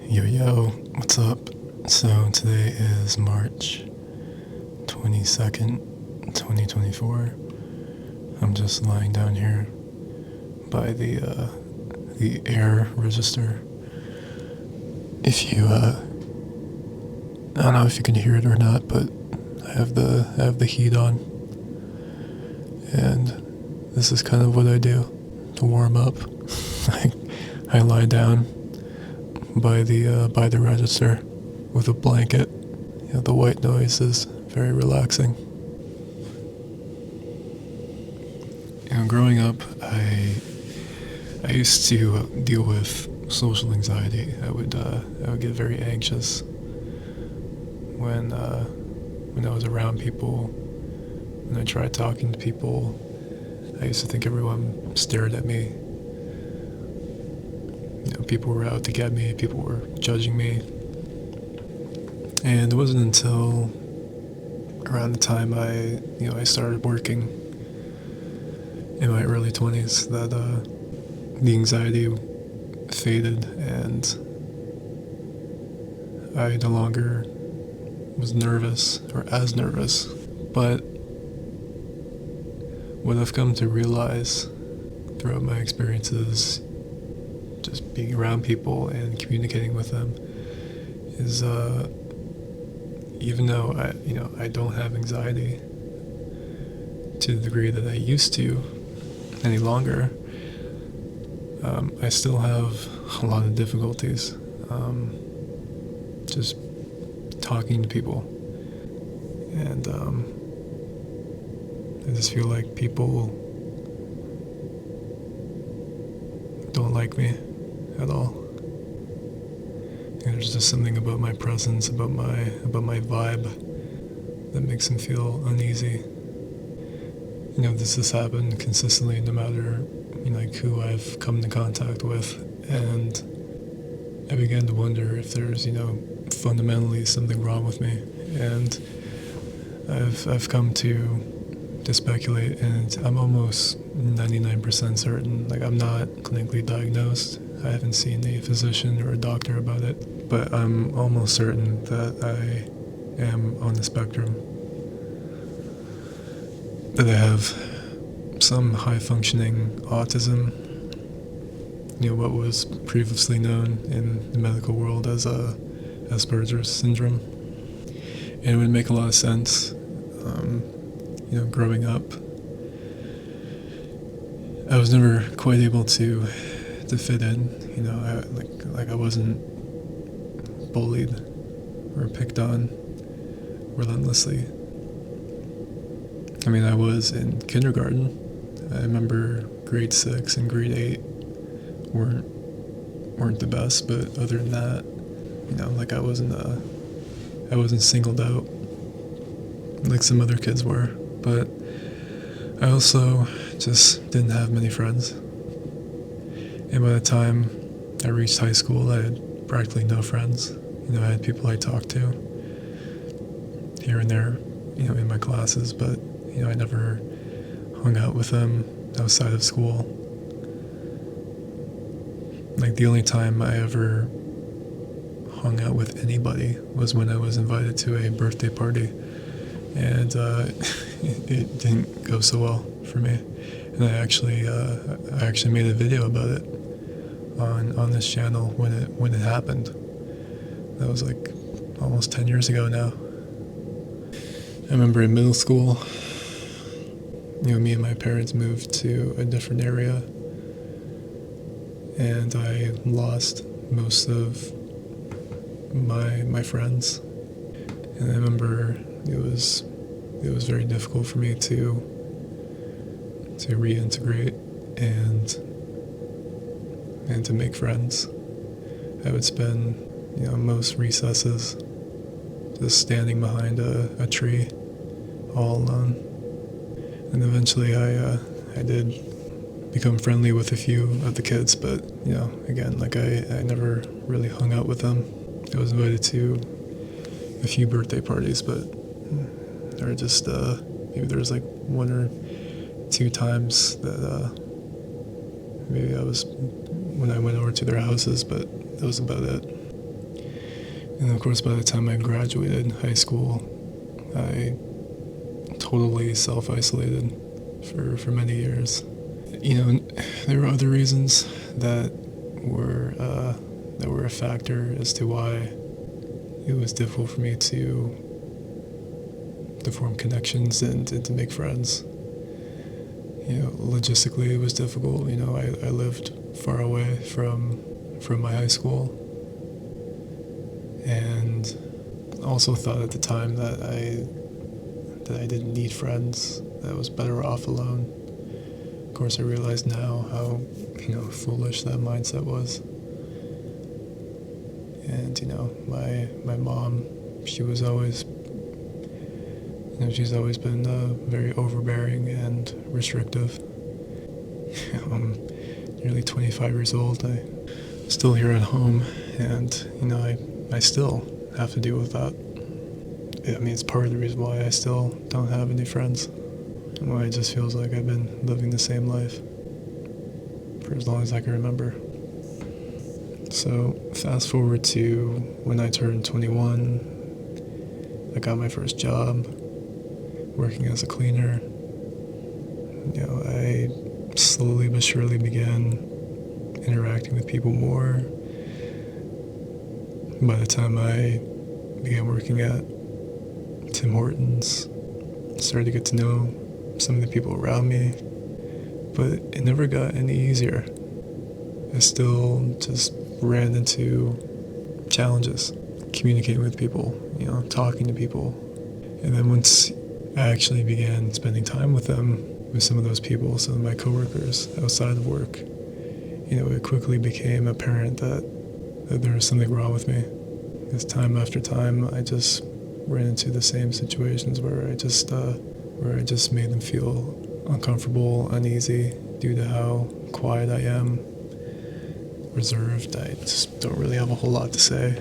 Yo, what's up? So today is March 22nd, 2024. I'm just lying down here by the air register. If you I don't know if you can hear it or not, but I have the heat on, and this is kind of what I do to warm up. I lie down by the register with a blanket. The white noise is very relaxing. Growing up, I used to deal with social anxiety. I would get very anxious when I was around people. When I tried talking to people, I used to think everyone stared at me. People were out to get me, people were judging me. And it wasn't until around the time I started working in my early 20s that the anxiety faded, and I no longer was nervous or as nervous. But what I've come to realize throughout my experiences just being around people and communicating with them is even though I don't have anxiety to the degree that I used to any longer, I still have a lot of difficulties just talking to people, and I just feel like people don't like me at all. There's just something about my presence, about my vibe, that makes them feel uneasy. This has happened consistently, no matter who I've come into contact with, and I began to wonder if there's fundamentally something wrong with me, and I've come to speculate, and I'm almost 99% certain. I'm not clinically diagnosed. I haven't seen a physician or a doctor about it, but I'm almost certain that I am on the spectrum. That I have some high-functioning autism, what was previously known in the medical world as Asperger's syndrome. And it would make a lot of sense. Growing up, I was never quite able to fit in. I wasn't bullied or picked on relentlessly. I was in kindergarten. I remember grade 6 and grade 8 weren't the best, but other than that, I wasn't singled out like some other kids were. But I also just didn't have many friends. And by the time I reached high school, I had practically no friends. I had people I talked to here and there, in my classes, but I never hung out with them outside of school. The only time I ever hung out with anybody was when I was invited to a birthday party, and it didn't go so well for me. And I actually made a video about it on this channel when it happened. That was almost 10 years ago now. I remember in middle school, me and my parents moved to a different area, and I lost most of my friends. And I remember it was very difficult for me to reintegrate and to make friends. I would spend most recesses just standing behind a tree all alone. And eventually I did become friendly with a few of the kids, but again, I never really hung out with them. I was invited to a few birthday parties, but there were just maybe there was one or two times that maybe I was when I went over to their houses, but that was about it. And of course, by the time I graduated high school, I totally self-isolated for many years. There were other reasons that were a factor as to why it was difficult for me to form connections and to make friends. Logistically it was difficult. I lived far away from my high school, and also thought at the time that I didn't need friends, that I was better off alone. Of course, I realize now how foolish that mindset was. And my mom, she's always been very overbearing and restrictive. I'm nearly 25 years old. I'm still here at home, and I still have to deal with that. I mean, it's part of the reason why I still don't have any friends. Why it just feels like I've been living the same life for as long as I can remember. So fast forward to when I turned 21, I got my first job working as a cleaner. I slowly but surely began interacting with people more. By the time I began working at Tim Hortons, started to get to know some of the people around me, but it never got any easier. I still just ran into challenges communicating with people, talking to people. And then once I actually began spending time with them, with some of those people, some of my coworkers outside of work, it quickly became apparent that there was something wrong with me. Because time after time, I just ran into the same situations where I just made them feel uncomfortable, uneasy, due to how quiet I am, reserved. I just don't really have a whole lot to say.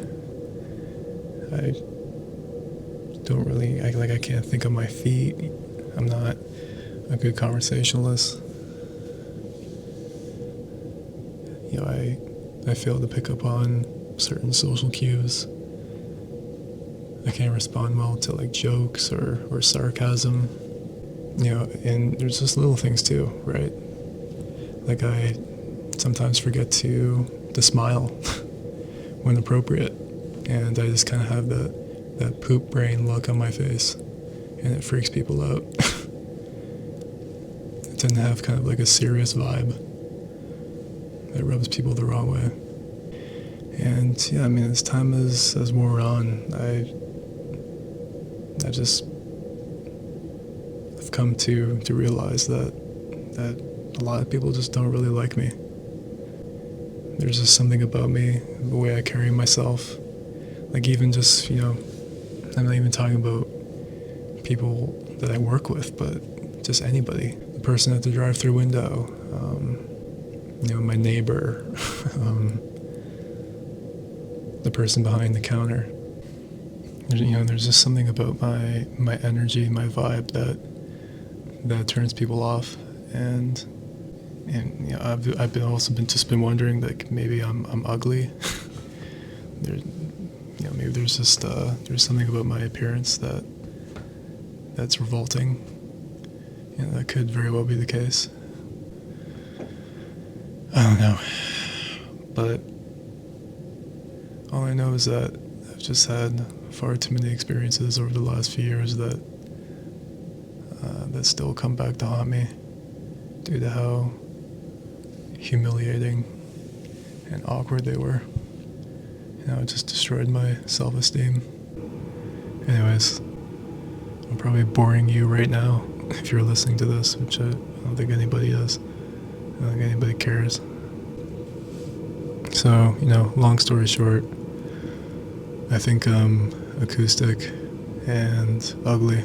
I can't think on my feet. I'm not a good conversationalist. I fail to pick up on certain social cues. I can't respond well to jokes or sarcasm. And there's just little things too, right? I sometimes forget to smile when appropriate, and I just kind of have that poop brain look on my face, and it freaks people out. I tend to have kind of a serious vibe that rubs people the wrong way. And as time has worn on, I've come to realize that a lot of people just don't really like me. There's just something about me, the way I carry myself. Even just, I'm not even talking about people that I work with, but just anybody. The person at the drive-thru window, my neighbor, the person behind the counter. There's just something about my energy, my vibe that turns people off, and I've been wondering maybe I'm ugly. Maybe there's just there's something about my appearance that's revolting. That could very well be the case. I don't know, but all I know is that I've just had far too many experiences over the last few years that still come back to haunt me due to how humiliating and awkward they were. It just destroyed my self-esteem. Anyways, I'm probably boring you right now if you're listening to this, which I don't think anybody is. I don't think anybody cares. So, long story short, I think I'm acoustic and ugly.